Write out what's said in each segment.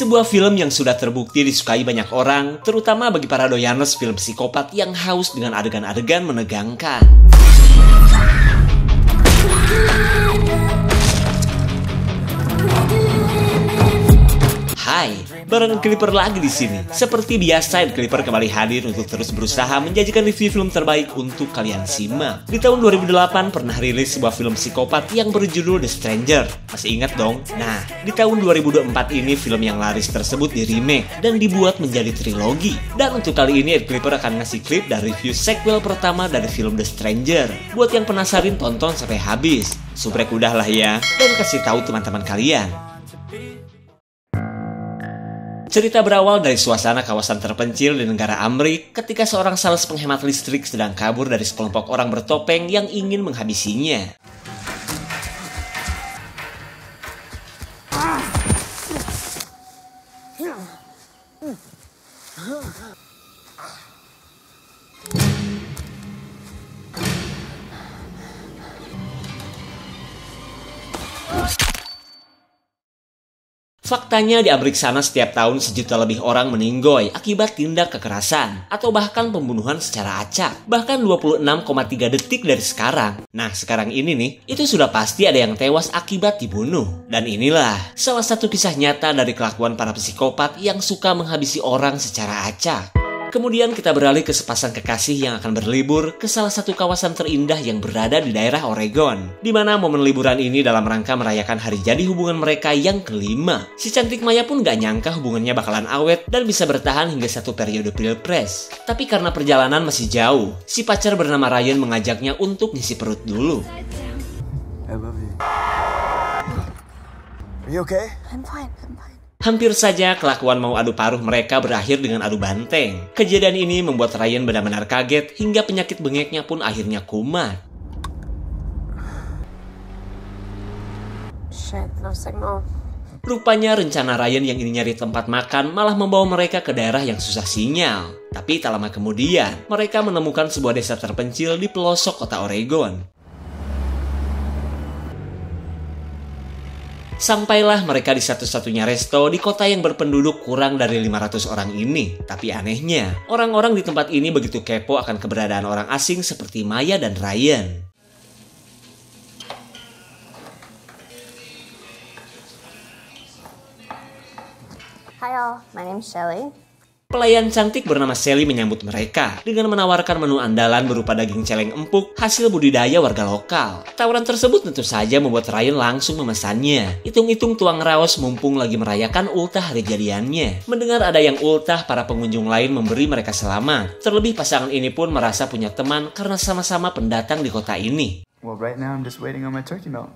Sebuah film yang sudah terbukti disukai banyak orang, terutama bagi para doyaners film psikopat yang haus dengan adegan-adegan menegangkan. Hai, bareng Clipper lagi di sini. Seperti biasa, Clipper kembali hadir untuk terus berusaha menjanjikan review film terbaik untuk kalian simak. Di tahun 2008 pernah rilis sebuah film psikopat yang berjudul The Stranger. Masih ingat dong? Nah, di tahun 2024 ini film yang laris tersebut di remake dan dibuat menjadi trilogi. Dan untuk kali ini, Clipper akan ngasih klip dan review sequel pertama dari film The Stranger. Buat yang penasaran, tonton sampai habis. Subrek udah lah ya, dan kasih tahu teman-teman kalian. Cerita berawal dari suasana kawasan terpencil di negara Amrik ketika seorang sales penghemat listrik sedang kabur dari sekelompok orang bertopeng yang ingin menghabisinya. Faktanya di Amrik sana setiap tahun 1 juta lebih orang meninggoy akibat tindak kekerasan atau bahkan pembunuhan secara acak. Bahkan 26,3 detik dari sekarang. Nah, sekarang ini nih, itu sudah pasti ada yang tewas akibat dibunuh. Dan inilah salah satu kisah nyata dari kelakuan para psikopat yang suka menghabisi orang secara acak. Kemudian kita beralih ke sepasang kekasih yang akan berlibur ke salah satu kawasan terindah yang berada di daerah Oregon. Di mana momen liburan ini dalam rangka merayakan hari jadi hubungan mereka yang kelima. Si cantik Maya pun gak nyangka hubungannya bakalan awet dan bisa bertahan hingga 1 periode pilpres. Tapi karena perjalanan masih jauh, si pacar bernama Ryan mengajaknya untuk ngisi perut dulu. I love you. Are you okay? I'm fine. Hampir saja kelakuan mau adu paruh mereka berakhir dengan adu banteng. Kejadian ini membuat Ryan benar-benar kaget hingga penyakit bengeknya pun akhirnya kumat. Shit, no signal. Rupanya rencana Ryan yang ini nyari tempat makan malah membawa mereka ke daerah yang susah sinyal. Tapi tak lama kemudian, mereka menemukan sebuah desa terpencil di pelosok kota Oregon. Sampailah mereka di satu-satunya resto di kota yang berpenduduk kurang dari 500 orang ini. Tapi anehnya, orang-orang di tempat ini begitu kepo akan keberadaan orang asing seperti Maya dan Ryan. Hi all, my name's Shelly. Pelayan cantik bernama Sally menyambut mereka dengan menawarkan menu andalan berupa daging celeng empuk hasil budidaya warga lokal. Tawaran tersebut tentu saja membuat Ryan langsung memesannya. Hitung-hitung tuang raos mumpung lagi merayakan ultah hari jadiannya. Mendengar ada yang ultah, para pengunjung lain memberi mereka selamat. Terlebih pasangan ini pun merasa punya teman karena sama-sama pendatang di kota ini. Well, right now I'm just waiting on my turkey melt.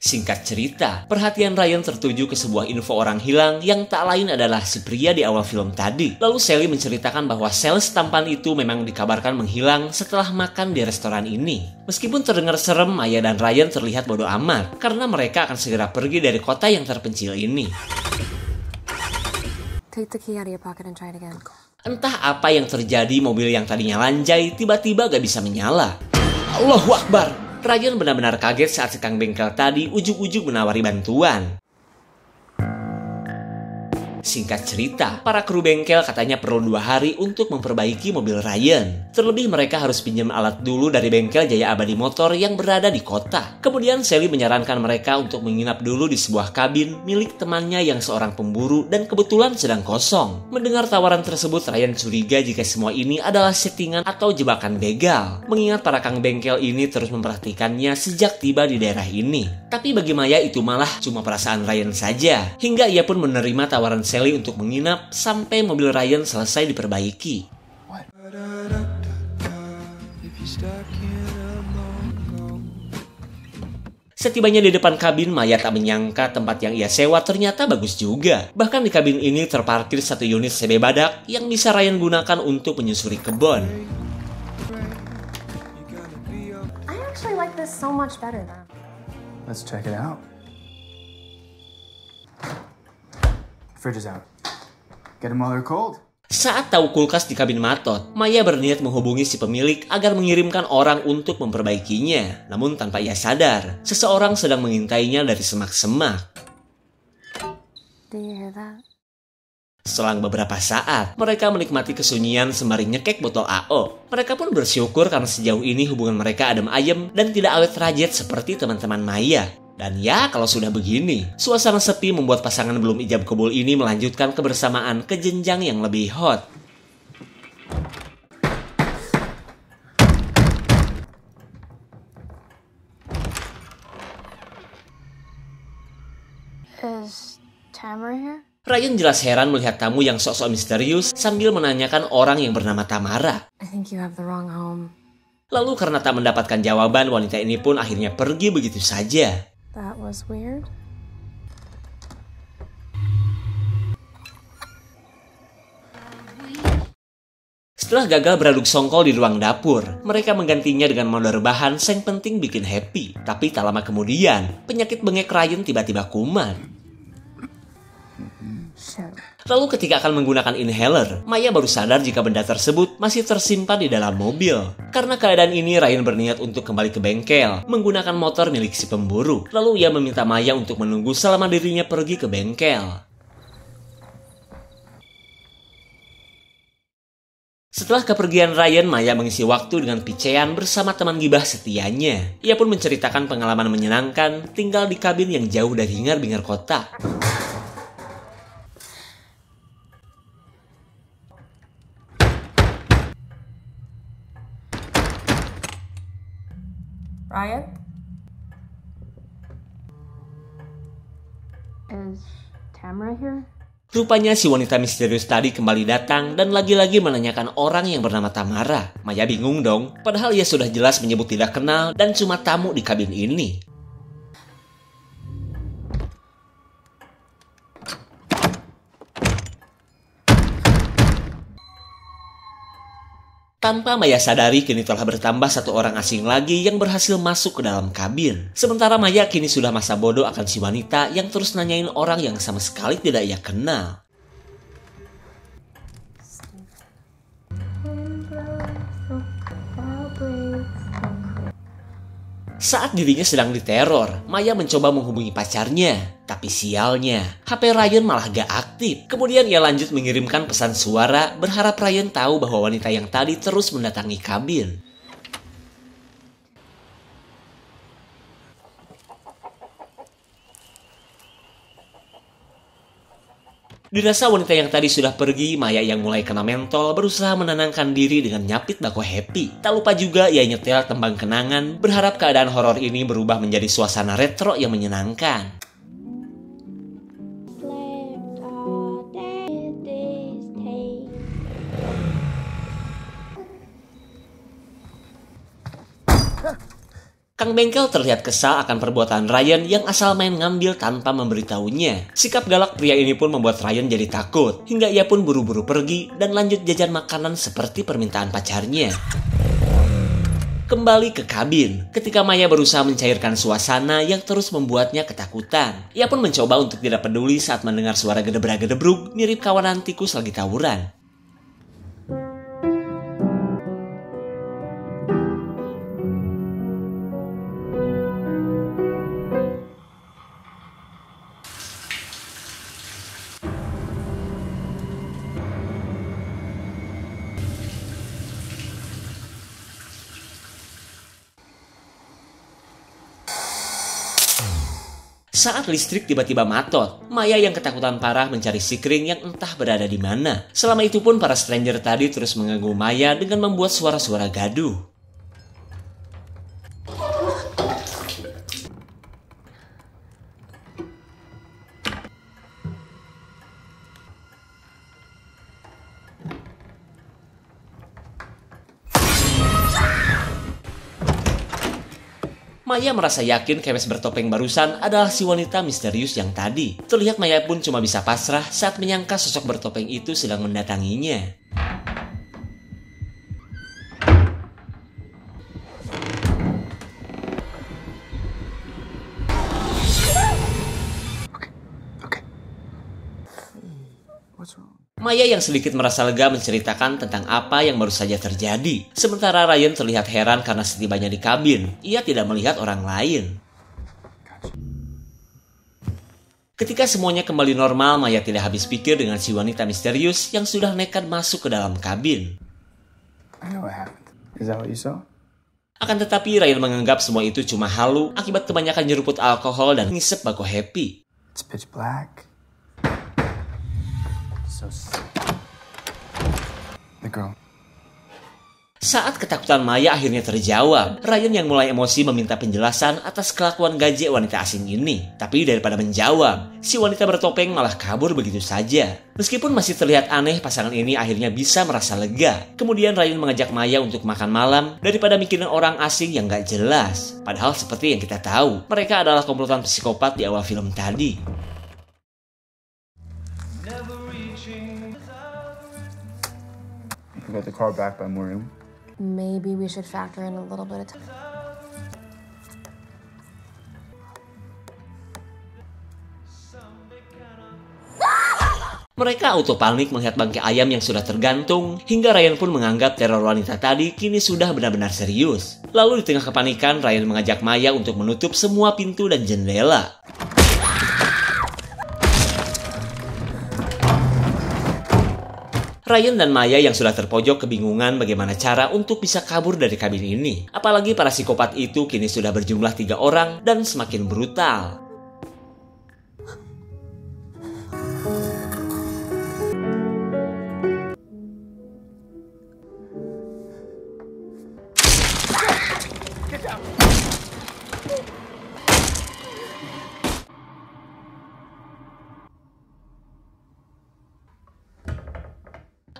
Singkat cerita, perhatian Ryan tertuju ke sebuah info orang hilang yang tak lain adalah si pria di awal film tadi. Lalu Sally menceritakan bahwa sales tampan itu memang dikabarkan menghilang setelah makan di restoran ini. Meskipun terdengar serem, Maya dan Ryan terlihat bodoh amat karena mereka akan segera pergi dari kota yang terpencil ini. Take the key out of your pocket and try it again. Entah apa yang terjadi, mobil yang tadinya lanjai tiba-tiba gak bisa menyala. Allahu Akbar! Ryan benar-benar kaget saat si kang bengkel tadi ujug-ujug menawari bantuan. Singkat cerita, para kru bengkel katanya perlu 2 hari untuk memperbaiki mobil Ryan. Terlebih mereka harus pinjam alat dulu dari bengkel Jaya Abadi Motor yang berada di kota. Kemudian Sally menyarankan mereka untuk menginap dulu di sebuah kabin milik temannya yang seorang pemburu dan kebetulan sedang kosong. Mendengar tawaran tersebut, Ryan curiga jika semua ini adalah settingan atau jebakan begal. Mengingat para kang bengkel ini terus memperhatikannya sejak tiba di daerah ini. Tapi bagi Maya itu malah cuma perasaan Ryan saja. Hingga ia pun menerima tawaran Sally untuk menginap sampai mobil Ryan selesai diperbaiki. Setibanya di depan kabin, Maya tak menyangka tempat yang ia sewa ternyata bagus juga. Bahkan di kabin ini terparkir 1 unit CB badak yang bisa Ryan gunakan untuk menyusuri kebun. I actually like this so much better though. Let's check it out. Fridge is out. Get them while they're cold. Saat tahu kulkas di kabin matot, Maya berniat menghubungi si pemilik agar mengirimkan orang untuk memperbaikinya. Namun tanpa ia sadar, seseorang sedang mengintainya dari semak-semak. Do you hear that? Selang beberapa saat, mereka menikmati kesunyian sembari nyekek botol AO. Mereka pun bersyukur karena sejauh ini hubungan mereka adem ayem dan tidak awet rajet seperti teman-teman Maya. Dan ya, kalau sudah begini, suasana sepi membuat pasangan belum ijab kabul ini melanjutkan kebersamaan ke jenjang yang lebih hot. Is Tamara here? Ryan jelas heran melihat tamu yang sok-sok misterius sambil menanyakan orang yang bernama Tamara. I think you have the wrong home. Lalu karena tak mendapatkan jawaban, wanita ini pun akhirnya pergi begitu saja. That was weird. Setelah gagal beraduk songkol di ruang dapur, mereka menggantinya dengan mode rebahan yang penting bikin happy. Tapi tak lama kemudian, penyakit bengek Ryan tiba-tiba kumat. Lalu ketika akan menggunakan inhaler, Maya baru sadar jika benda tersebut masih tersimpan di dalam mobil. Karena keadaan ini, Ryan berniat untuk kembali ke bengkel, menggunakan motor milik si pemburu. Lalu ia meminta Maya untuk menunggu selama dirinya pergi ke bengkel. Setelah kepergian Ryan, Maya mengisi waktu dengan picean bersama teman gibah setianya. Ia pun menceritakan pengalaman menyenangkan tinggal di kabin yang jauh dari hingar-bingar kota. Ryan? Is Tamara here? Rupanya si wanita misterius tadi kembali datang dan lagi-lagi menanyakan orang yang bernama Tamara. Maya bingung dong, padahal ia sudah jelas menyebut tidak kenal dan cuma tamu di kabin ini. Tanpa Maya sadari, kini telah bertambah satu orang asing lagi yang berhasil masuk ke dalam kabin. Sementara Maya kini sudah masa bodoh akan si wanita yang terus nanyain orang yang sama sekali tidak ia kenal. Saat dirinya sedang diteror, Maya mencoba menghubungi pacarnya. Tapi sialnya, HP Ryan malah gak aktif. Kemudian ia lanjut mengirimkan pesan suara berharap Ryan tahu bahwa wanita yang tadi terus mendatangi kabin. Dirasa wanita yang tadi sudah pergi, Maya yang mulai kena mentol berusaha menenangkan diri dengan nyapit bako happy. Tak lupa juga ia nyetel tembang kenangan, berharap keadaan horor ini berubah menjadi suasana retro yang menyenangkan. Kang Bengkel terlihat kesal akan perbuatan Ryan yang asal main ngambil tanpa memberitahunya. Sikap galak pria ini pun membuat Ryan jadi takut, hingga ia pun buru-buru pergi dan lanjut jajan makanan seperti permintaan pacarnya. Kembali ke kabin, ketika Maya berusaha mencairkan suasana yang terus membuatnya ketakutan. Ia pun mencoba untuk tidak peduli saat mendengar suara gedebrak-gedebruk mirip kawanan tikus lagi tawuran. Saat listrik tiba-tiba matot, Maya yang ketakutan parah mencari si Kring yang entah berada di mana. Selama itu pun para stranger tadi terus mengganggu Maya dengan membuat suara-suara gaduh. Maya merasa yakin kemes bertopeng barusan adalah si wanita misterius yang tadi. Terlihat Maya pun cuma bisa pasrah saat menyangka sosok bertopeng itu sedang mendatanginya. Okay. What's wrong? Maya yang sedikit merasa lega menceritakan tentang apa yang baru saja terjadi. Sementara Ryan terlihat heran karena setibanya di kabin, ia tidak melihat orang lain. Ketika semuanya kembali normal, Maya tidak habis pikir dengan si wanita misterius yang sudah nekat masuk ke dalam kabin. I know what happened. Is that what you saw? Akan tetapi Ryan menganggap semua itu cuma halu akibat kebanyakan nyeruput alkohol dan ngisep bako happy. It's pitch black. So sick. The girl. Saat ketakutan Maya akhirnya terjawab, Ryan yang mulai emosi meminta penjelasan atas kelakuan gaje wanita asing ini. Tapi daripada menjawab, si wanita bertopeng malah kabur begitu saja. Meskipun masih terlihat aneh, pasangan ini akhirnya bisa merasa lega. Kemudian Ryan mengajak Maya untuk makan malam daripada mikirin orang asing yang gak jelas. Padahal seperti yang kita tahu, mereka adalah komplotan psikopat di awal film tadi. You got the car back by Maureen. Maybe we should factor in a little bit of time. Mereka auto panik melihat bangkai ayam yang sudah tergantung, hingga Ryan pun menganggap teror wanita tadi kini sudah benar-benar serius. Lalu di tengah kepanikan, Ryan mengajak Maya untuk menutup semua pintu dan jendela. Ryan dan Maya yang sudah terpojok kebingungan bagaimana cara untuk bisa kabur dari kabin ini. Apalagi para psikopat itu kini sudah berjumlah 3 orang dan semakin brutal.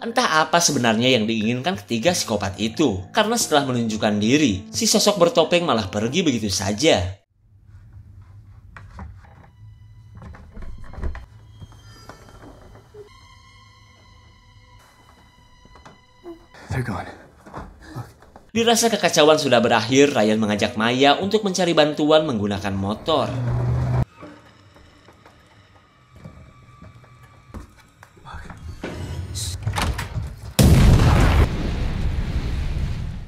Entah apa sebenarnya yang diinginkan ketiga psikopat itu. Karena setelah menunjukkan diri, si sosok bertopeng malah pergi begitu saja. They're gone. Dirasa kekacauan sudah berakhir, Ryan mengajak Maya untuk mencari bantuan menggunakan motor.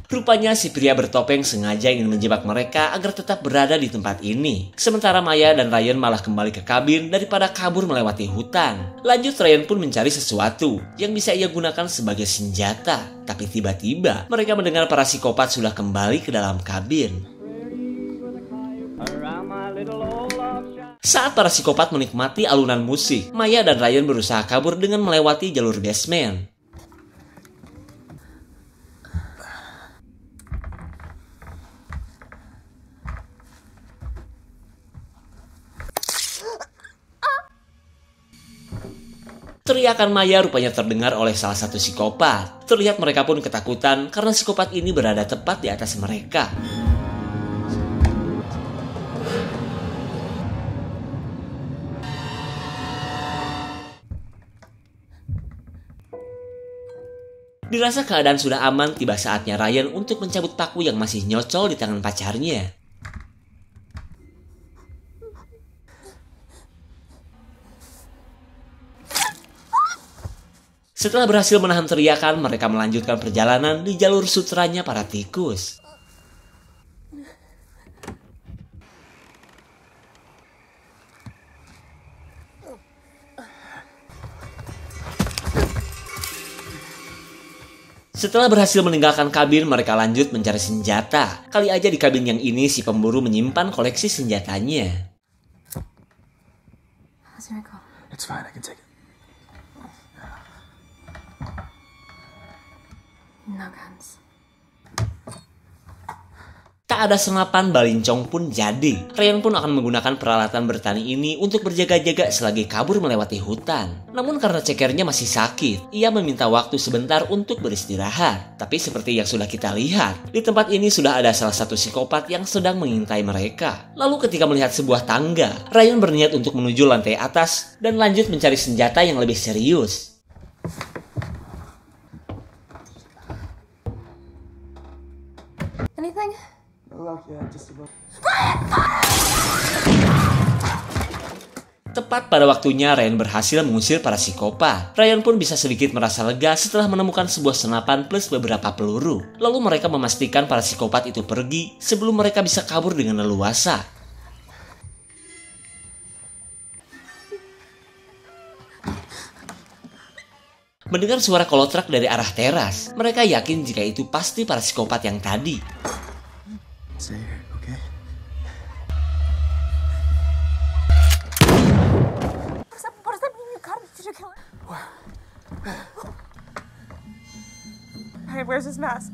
Rupanya si pria bertopeng sengaja ingin menjebak mereka agar tetap berada di tempat ini. Sementara Maya dan Ryan malah kembali ke kabin daripada kabur melewati hutan. Lanjut Ryan pun mencari sesuatu yang bisa ia gunakan sebagai senjata. Tapi tiba-tiba mereka mendengar para psikopat sudah kembali ke dalam kabin. Saat para psikopat menikmati alunan musik, Maya dan Ryan berusaha kabur dengan melewati jalur basement. Teriakan Maya rupanya terdengar oleh salah satu psikopat. Terlihat mereka pun ketakutan karena psikopat ini berada tepat di atas mereka. Dirasa keadaan sudah aman, tiba saatnya Ryan untuk mencabut paku yang masih nyocol di tangan pacarnya. Setelah berhasil menahan teriakan, mereka melanjutkan perjalanan di jalur sutranya para tikus. Setelah berhasil meninggalkan kabin, mereka lanjut mencari senjata. Kali aja di kabin yang ini si pemburu menyimpan koleksi senjatanya. It's fine, I can take it. No guns. Tak ada senapan, balincong pun jadi. Ryan pun akan menggunakan peralatan bertani ini untuk berjaga-jaga selagi kabur melewati hutan. Namun karena cekernya masih sakit, ia meminta waktu sebentar untuk beristirahat. Tapi seperti yang sudah kita lihat, di tempat ini sudah ada salah satu psikopat yang sedang mengintai mereka. Lalu ketika melihat sebuah tangga, Ryan berniat untuk menuju lantai atas dan lanjut mencari senjata yang lebih serius. Anything? Tepat pada waktunya Ryan berhasil mengusir para psikopat. Ryan pun bisa sedikit merasa lega setelah menemukan sebuah senapan plus beberapa peluru. Lalu mereka memastikan para psikopat itu pergi sebelum mereka bisa kabur dengan leluasa. Mendengar suara kolotrak dari arah teras, mereka yakin jika itu pasti para psikopat yang tadi. Stay here, okay? What does that mean? You got him? Did you kill him? Hey, where's his mask?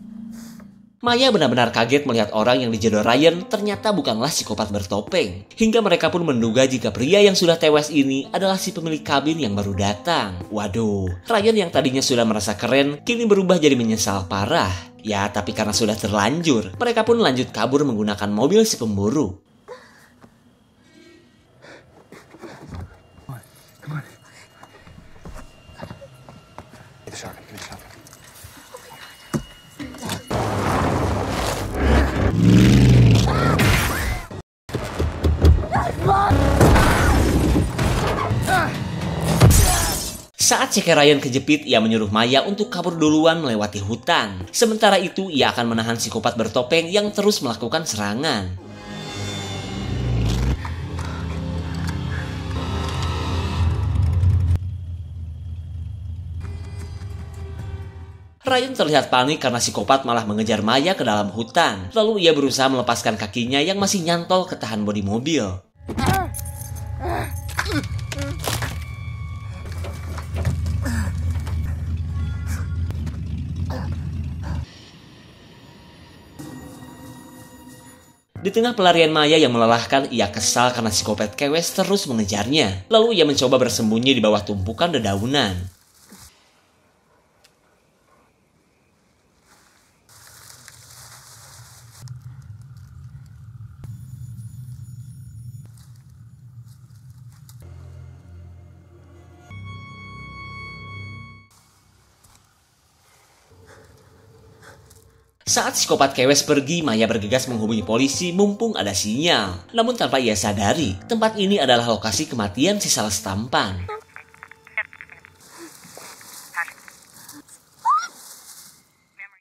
Maya benar-benar kaget melihat orang yang dijodoh Ryan ternyata bukanlah psikopat bertopeng. Hingga mereka pun menduga jika pria yang sudah tewas ini adalah si pemilik kabin yang baru datang. Waduh, Ryan yang tadinya sudah merasa keren, kini berubah jadi menyesal parah. Ya, tapi karena sudah terlanjur, mereka pun lanjut kabur menggunakan mobil si pemburu. Come on. Get the shotgun, give me the shotgun. Saat ceker Ryan kejepit, ia menyuruh Maya untuk kabur duluan melewati hutan. Sementara itu, ia akan menahan psikopat bertopeng yang terus melakukan serangan. Ryan terlihat panik karena psikopat malah mengejar Maya ke dalam hutan. Lalu ia berusaha melepaskan kakinya yang masih nyantol ke tahan bodi mobil. Di tengah pelarian Maya yang melelahkan, ia kesal karena psikopat kewes terus mengejarnya. Lalu ia mencoba bersembunyi di bawah tumpukan dedaunan. Saat psikopat kewes pergi, Maya bergegas menghubungi polisi mumpung ada sinyal. Namun tanpa ia sadari, tempat ini adalah lokasi kematian si Sales tampan.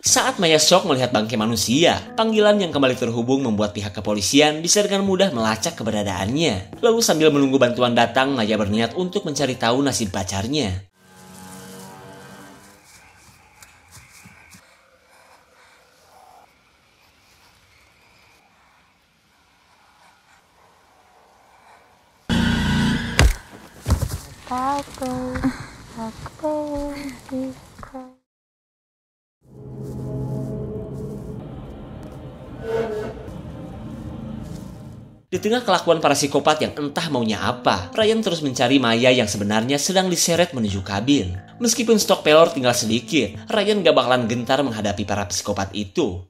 Saat Maya shock melihat bangkai manusia, panggilan yang kembali terhubung membuat pihak kepolisian bisa dengan mudah melacak keberadaannya. Lalu sambil menunggu bantuan datang, Maya berniat untuk mencari tahu nasib pacarnya. Di tengah kelakuan para psikopat yang entah maunya apa, Ryan terus mencari Maya yang sebenarnya sedang diseret menuju kabin. Meskipun stok pelor tinggal sedikit, Ryan gak bakalan gentar menghadapi para psikopat itu.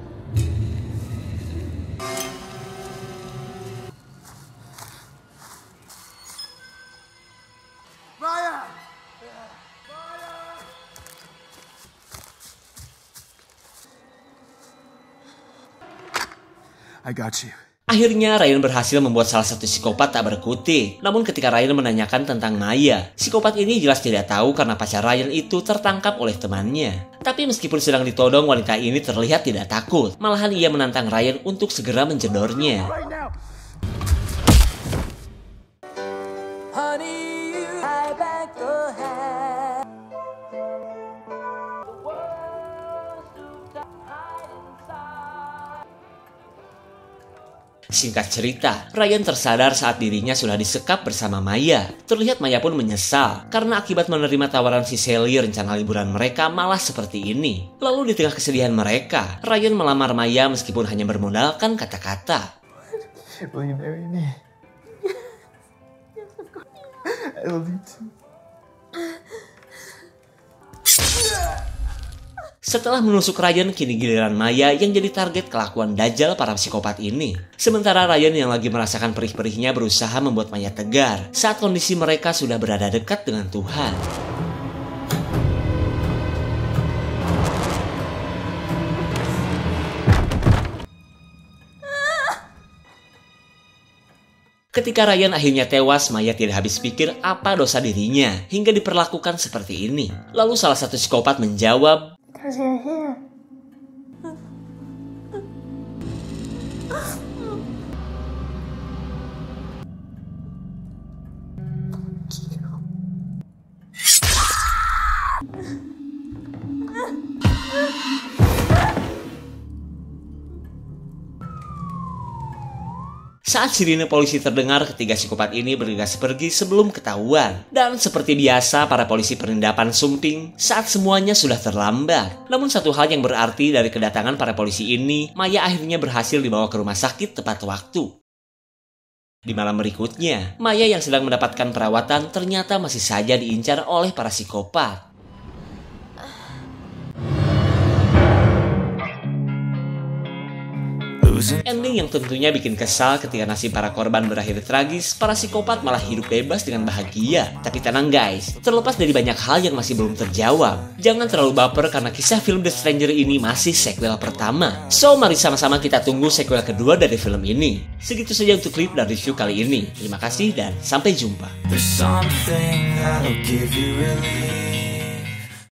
Maya! I got you. Akhirnya Ryan berhasil membuat salah satu psikopat tak berkutik. Namun ketika Ryan menanyakan tentang Maya, psikopat ini jelas tidak tahu karena pacar Ryan itu tertangkap oleh temannya. Tapi meskipun sedang ditodong, wanita ini terlihat tidak takut. Malahan ia menantang Ryan untuk segera menjedornya. Right now! Singkat cerita, Ryan tersadar saat dirinya sudah disekap bersama Maya. Terlihat Maya pun menyesal, karena akibat menerima tawaran si Sally, rencana liburan mereka malah seperti ini. Lalu di tengah kesedihan mereka, Ryan melamar Maya meskipun hanya bermodalkan kata-kata. Will you marry me? Yes, of course. I love you too. Setelah menusuk Ryan, kini giliran Maya yang jadi target kelakuan dajal para psikopat ini. Sementara Ryan yang lagi merasakan perih-perihnya berusaha membuat Maya tegar saat kondisi mereka sudah berada dekat dengan Tuhan. Ketika Ryan akhirnya tewas, Maya tidak habis pikir apa dosa dirinya hingga diperlakukan seperti ini. Lalu salah satu psikopat menjawab, Because you're here. Saat sirine polisi terdengar, ketiga psikopat ini bergegas pergi sebelum ketahuan. Dan seperti biasa, para polisi penindapan sumping saat semuanya sudah terlambat. Namun satu hal yang berarti dari kedatangan para polisi ini, Maya akhirnya berhasil dibawa ke rumah sakit tepat waktu. Di malam berikutnya, Maya yang sedang mendapatkan perawatan ternyata masih saja diincar oleh para psikopat. Ending yang tentunya bikin kesal ketika nasib para korban berakhir tragis, para psikopat malah hidup bebas dengan bahagia. Tapi tenang guys, terlepas dari banyak hal yang masih belum terjawab, jangan terlalu baper karena kisah film The Stranger ini masih sequel pertama. So, mari sama-sama kita tunggu sequel kedua dari film ini. Segitu saja untuk klip dan review kali ini. Terima kasih dan sampai jumpa.